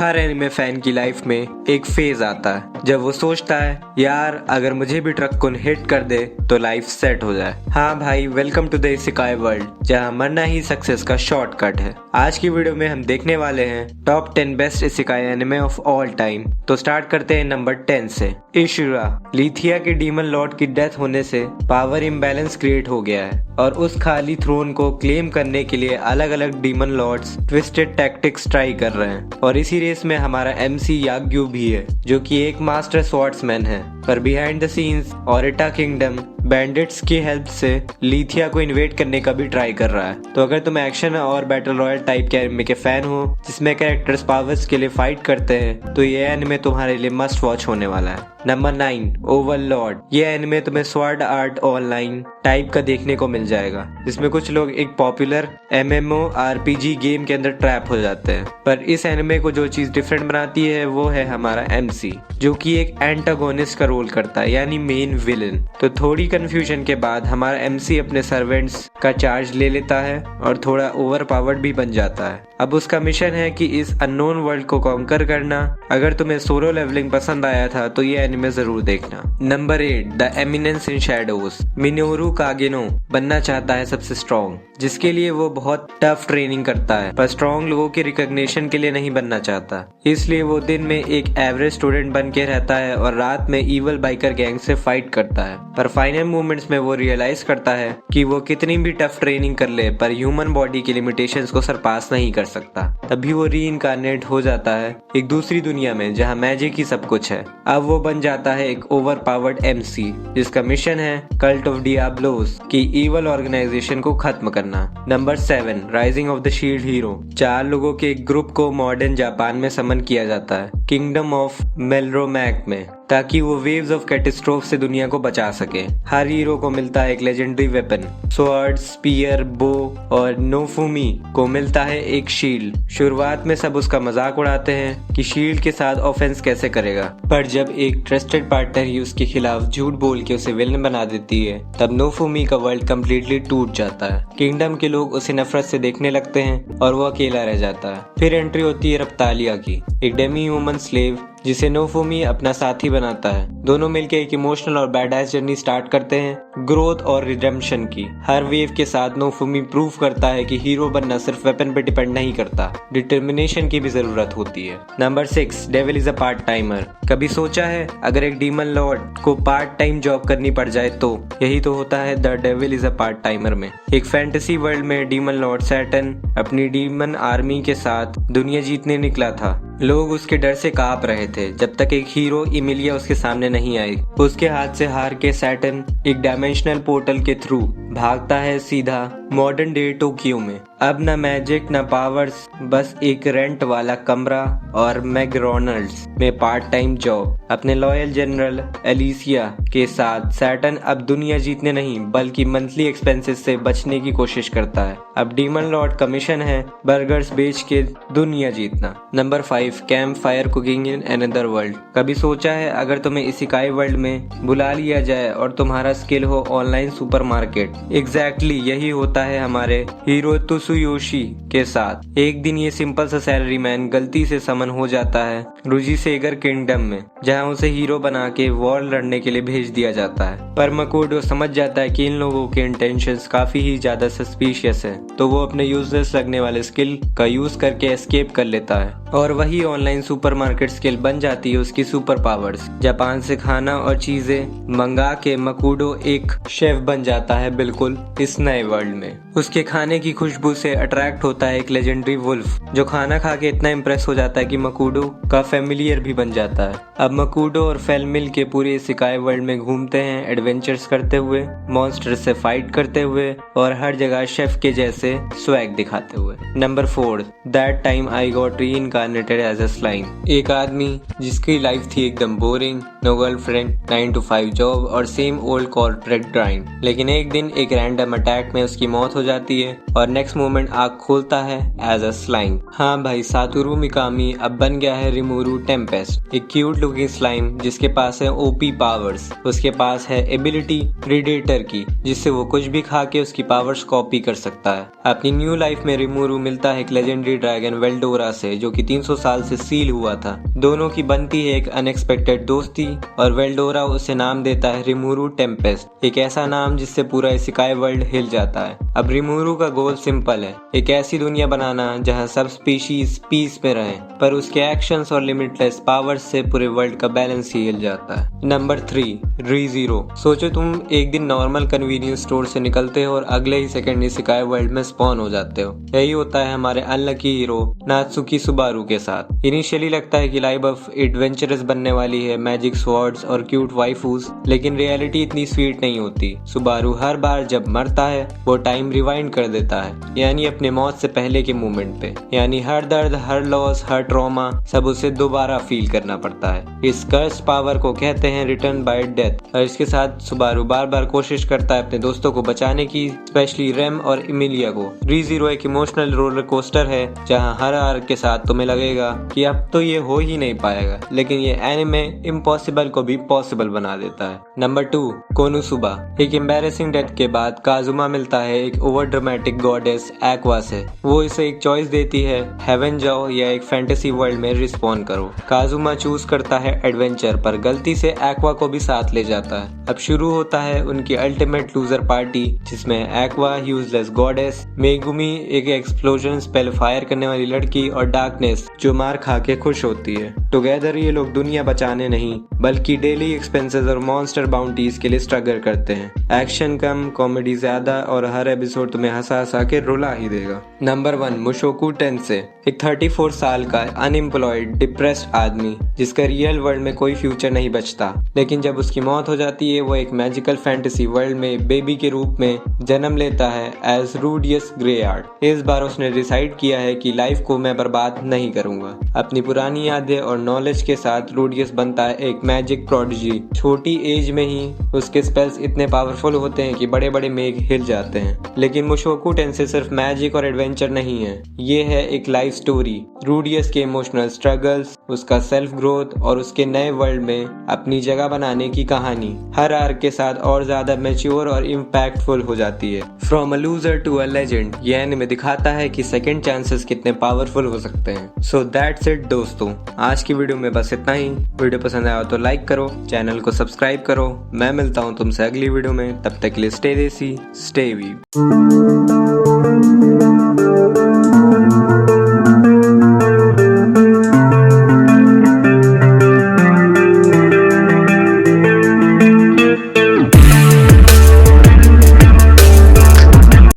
हर anime fan की life में एक फेज आता है जब वो सोचता है यार अगर मुझे भी ट्रक को हिट कर दे तो लाइफ सेट हो जाए। हाँ भाई, welcome to the isekai world जहाँ मरना ही सक्सेस का शॉर्टकट है। आज की वीडियो में हम देखने वाले हैं top 10 best isekai anime of all time. तो स्टार्ट करते हैं नंबर 10 से। इशुरा, लीथिया के डीमन लॉर्ड की डेथ होने से पावर इम्बैलेंस क्रिएट हो गया है और उस खाली थ्रोन को क्लेम करने के लिए अलग अलग demon lords twisted tactics try कर रहे हैं। और इसी रेस में हमारा एमसी याग्यू भी है जो कि एक मास्टर स्वॉर्ड्समैन है, पर behind the scenes Oreta kingdom bandits की हेल्प से लीथिया को इन्वेट करने का भी ट्राई कर रहा है। तो अगर तुम एक्शन और बैटल रॉयल टाइप के एनिमे के फैन हो जिसमें कैरेक्टर्स पावर्स के लिए फाइट करते हैं तो ये एनिमे तुम्हारे लिए मस्ट वॉच होने वाला है। Number 9, Overlord. ये एनिमे तुम्हें स्वॉर्ड आर्ट ऑनलाइन टाइप का देखने को मिल जाएगा जिसमें कुछ लोग एक पॉपुलर MMORPG गेम के अंदर ट्रैप हो जाते हैं। पर इस एनिमे को जो चीज डिफरेंट बनाती है वो है हमारा MC जो कि एक एंटागोनिस्ट का रोल करता है, यानी मेन विलन। तो थोड़ी कंफ्यूजन के बाद हमारा MC अपने सर्वेंट्स का चार्ज ले लेता है और थोड़ा ओवर पावर्ड भी बन जाता है। अब उसका मिशन है कि इस अननोन वर्ल्ड को कॉन्कर करना। अगर तुम्हें सोलो लेवलिंग पसंद आया था तो ये एनिमे जरूर देखना। Number 8, the eminence in shadows. Minoru Kageno बनना चाहता है सबसे स्ट्रॉन्ग, जिसके लिए वो बहुत टफ ट्रेनिंग करता है, पर स्ट्रॉन्ग लोगों की रिकॉग्निशन के लिए नहीं बनना चाहता। इसलिए वो दिन में एक एवरेज स्टूडेंट बन के रहता है और रात में इवल बाइकर गैंग से फाइट करता है। पर फाइनल मोमेंट्स में वो रियलाइज करता है कि वो कितनी भी टफ ट्रेनिंग कर ले पर ह्यूमन बॉडी की लिमिटेशंस को सरपास नहीं कर सकता। तभी वो रीइंकार्नेट हो जाता है एक दूसरी दुनिया में जहाँ मैजिक ही सब कुछ है। अब वो बन जाता है एक ओवर पावर्ड MC जिसका मिशन है कल्ट ऑफ डियाब्लोस की इवल ऑर्गेनाइजेशन को खत्म करना। Number 7, rising of the shield hero. 4 लोगों के एक ग्रुप को मॉडर्न जापान में समन किया जाता है किंगडम ऑफ मेलरोमैक में, ताकि वो वेव्स ऑफ कैटेस्ट्रोफ से दुनिया को बचा सके। हर हीरो को मिलता है एक लेजेंडरी वेपन, स्वॉर्ड, स्पीयर, बो, और नोफुमी को मिलता है एक शील्ड। शुरुआत में सब उसका मजाक उड़ाते हैं कि शील्ड के साथ ऑफेंस कैसे करेगा, पर जब एक ट्रस्टेड पार्टनर ही उसके खिलाफ झूठ बोल के उसे विलन बना देती है तब नोफुमी का वर्ल्ड कम्प्लीटली टूट जाता है। किंगडम के लोग उसे नफरत से देखने लगते हैं और वो अकेला रह जाता है। फिर एंट्री होती है रप्तालिया की, एक डेमी ह्यूमन स्लेव जिसे नोफुमी अपना साथी बनाता है। दोनों मिलकर एक इमोशनल और बैडएस जर्नी स्टार्ट करते हैं ग्रोथ और रिडेम्पशन की। हर वेव के साथ नोफुमी प्रूव करता है कि हीरो बनना सिर्फ वेपन पे डिपेंड नहीं करता, डिटर्मिनेशन की भी जरूरत होती है। Number 6, devil is a part timer. कभी सोचा है अगर एक डीमन लॉर्ड को पार्ट टाइम जॉब करनी पड़ जाए तो? यही तो होता है the devil is a part timer में। एक फैंटेसी वर्ल्ड में डीमन लॉर्ड सैटर्न अपनी डीमन आर्मी के साथ दुनिया जीतने निकला था। लोग उसके डर से कांप रहे थे जब तक एक हीरो इमिलिया उसके सामने नहीं आई। उसके हाथ से हार के सैटर्न एक डायमेंशनल पोर्टल के थ्रू भागता है सीधा मॉडर्न डे टोक्यो में। अब न मैजिक न पावर्स, बस एक रेंट वाला कमरा और मैकडॉनल्ड्स में पार्ट टाइम जॉब। अपने लॉयल जनरल एलिसिया के साथ सैटर्न अब दुनिया जीतने नहीं बल्कि मंथली एक्सपेंसेस से बचने की कोशिश करता है। अब डीमन लॉर्ड का मिशन है बर्गर्स बेच के दुनिया जीतना। Number 5, camp fire cooking in another world. कभी सोचा है अगर तुम्हें इसेकाई वर्ल्ड में बुला लिया जाए और तुम्हारा स्किल हो ऑनलाइन सुपरमार्केट? एग्जैक्टली यही होता है हमारे हीरो त्सुयोशी के साथ। एक दिन ये सिंपल सा सैलरी मैन गलती से समन हो जाता है रुजिसेगर किंगडम में, जहां उसे हीरो बना के वॉर लड़ने के लिए भेज दिया जाता है। पर मकोडो समझ जाता है कि इन लोगों के इंटेंशंस काफी ही ज्यादा सस्पिशियस है, तो वो अपने यूजलेस लगने वाले स्किल का यूज करके एस्केप कर लेता है और वही ऑनलाइन सुपरमार्केट स्किल बन जाती है उसकी सुपर पावर्स। जापान से खाना और चीजें मंगा के मकुडो एक शेफ बन जाता है बिल्कुल इस नए वर्ल्ड में। उसके खाने की खुशबू से अट्रैक्ट होता है एक लेजेंडरी वुल्फ जो खाना खा के इतना इम्प्रेस हो जाता है कि मकुडो का फैमिलियर भी बन जाता है। अब मकुडो और फेल मिल के पूरे इसेकाई वर्ल्ड में घूमते हैं, एडवेंचर्स करते हुए, मॉन्स्टर से फाइट करते हुए और हर जगह शेफ के जैसे स्वैग दिखाते हुए। Number 4, that time I got reincarnated as a slime. एक आदमी जिसकी लाइफ थी एकदम boring, no girlfriend, 9 to 5 job और सेम ओल्ड कॉर्पोरेट ग्राइंड, लेकिन एक दिन एक रैंडम अटैक में उसकी मौत हो जाती है और नेक्स्ट मोमेंट आँख खोलता है एज अ स्लाइम। हाँ भाई, सातोरू मिकामी अब बन गया है रिमोरू टेम्पेस्ट, एक क्यूट लुकिंग स्लाइम जिसके पास है OP पावर्स। उसके पास है एबिलिटी प्रीडेटर की, जिससे वो कुछ भी खा के उसकी पावर्स कॉपी कर सकता है। है। अपनी न्यू लाइफ में रिमूरू मिलता है एक लेजेंडरी ड्रैगन वेल्डोरा से, जो कि 300 साल से सील हुआ था। दोनों की बनती है एक अनएक्सपेक्टेड दोस्ती और वेल्डोरा उसे नाम देता है रिमूरू टेम्पेस्ट, एक ऐसा नाम जिससे पूरा इसेकाई वर्ल्ड हिल जाता है। अब रिमूरू का गोल सिंपल है, एक ऐसी दुनिया बनाना जहां सब स्पीशीज पीस में रहें, पर उसके एक्शंस और लिमिटलेस पावर्स से पूरे वर्ल्ड का बैलेंस ही हिल जाता है। नंबर 3, रीज़ीरो। सोचो तुम एक दिन नॉर्मल कन्वीनियंस स्टोर से निकलते हो और अगले ही सेकंड इसेकाई वर्ल्ड में स्पॉन हो जाते हो। यही होता है हमारे अनलकी हीरो नात्सुकी सुबारू के साथ। इनिशियली लगता है कि लाइफ अब एडवेंचरस बनने वाली है, मैजिक स्वॉर्ड्स और क्यूट वाइफूज, लेकिन रियलिटी इतनी स्वीट नहीं होती। सुबारू हर बार जब मरता है वो टाइम रिवाइंड कर देता है, यानी अपने मौत से पहले के मोमेंट पे। यानी हर दर्द, हर लॉस, हर ट्रॉमा सब उसे दोबारा फील करना पड़ता है। इस कर्स पावर को कहते हैं रिटर्न बाय डेथ। और इसके साथ सुबारू बार बार कोशिश करता है अपने दोस्तों को बचाने की, स्पेशली रेम और इमिलिया को। रीज़ीरो एक इमोशनल रोलर कोस्टर है जहां हर आर्क के साथ तुम्हें लगेगा कि अब तो ये हो ही नहीं पाएगा, लेकिन ये एनिमे इम्पॉसिबल को भी पॉसिबल बना देता है। नंबर 2, कोनोसुबा। एक एम्बैरेसिंग डेथ के बाद काजुमा मिलता है एक ओवर ड्रामेटिक गॉडेस एक्वा से। वो इसे एक चॉइस देती है, हेवन जाओ या एक फैंटेसी वर्ल्ड में रिस्पॉन करो। काजुमा चूज करता है एडवेंचर, पर गलती से एक्वा को भी साथ ले जाता है। अब शुरू होता है उनकी अल्टीमेट लूजर पार्टी, जिसमें एक्वा, यूजलेस गॉडेस, मेगुमी एक एक्सप्लोजन स्पेल फायर करने वाली लड़की और डार्कनेस जो मार खा के खुश होती है। टुगेदर ये लोग दुनिया बचाने नहीं बल्कि डेली एक्सपेंसेस और मॉन्स्टर बाउंटीज के लिए स्ट्रगल करते हैं। एक्शन कम, कॉमेडी ज्यादा और हर एपिसोड तुम्हें हंसा हंसा के रुला ही देगा। नंबर 1, मुशोकू टेंसे। एक 34 साल का अनएम्प्लॉयड डिप्रेस्ड आदमी जिसका रियल वर्ल्ड में कोई फ्यूचर नहीं बचता, लेकिन जब उसकी मौत हो जाती है वो एक मैजिकल फैंटेसी वर्ल्ड में बेबी के रूप में जन्म लेता है एज रूडियस ग्रेयार्ड। इस बार उसने डिसाइड किया है कि लाइफ को मैं बर्बाद नहीं करूंगा। अपनी पुरानी यादें और नॉलेज के साथ रूडियस बनता है एक मैजिक प्रोडिजी। छोटी एज में ही उसके स्पेल्स इतने पावरफुल होते हैं कि बड़े बड़े मेघ हिल जाते हैं। लेकिन मुशोकू टेंसे सिर्फ मैजिक और एडवेंचर नहीं है, ये है एक लाइफ स्टोरी। रूडियस के इमोशनल स्ट्रगल्स, उसका सेल्फ ग्रोथ और उसके नए वर्ल्ड में अपनी जगह बनाने की कहानी हर आर्क के साथ और ज्यादा मैच्योर और इम्पैक्टफुल हो जाती है। From a loser to a legend, ये एनिमे दिखाता है कि सेकंड चांसेस कितने पावरफुल हो सकते हैं। सो दैट्स इट दोस्तों, आज की वीडियो में बस इतना ही। वीडियो पसंद आया तो लाइक करो, चैनल को सब्सक्राइब करो। मैं मिलता हूँ तुमसे अगली वीडियो में, तब तक के लिए स्टे देसी, स्टे वीव।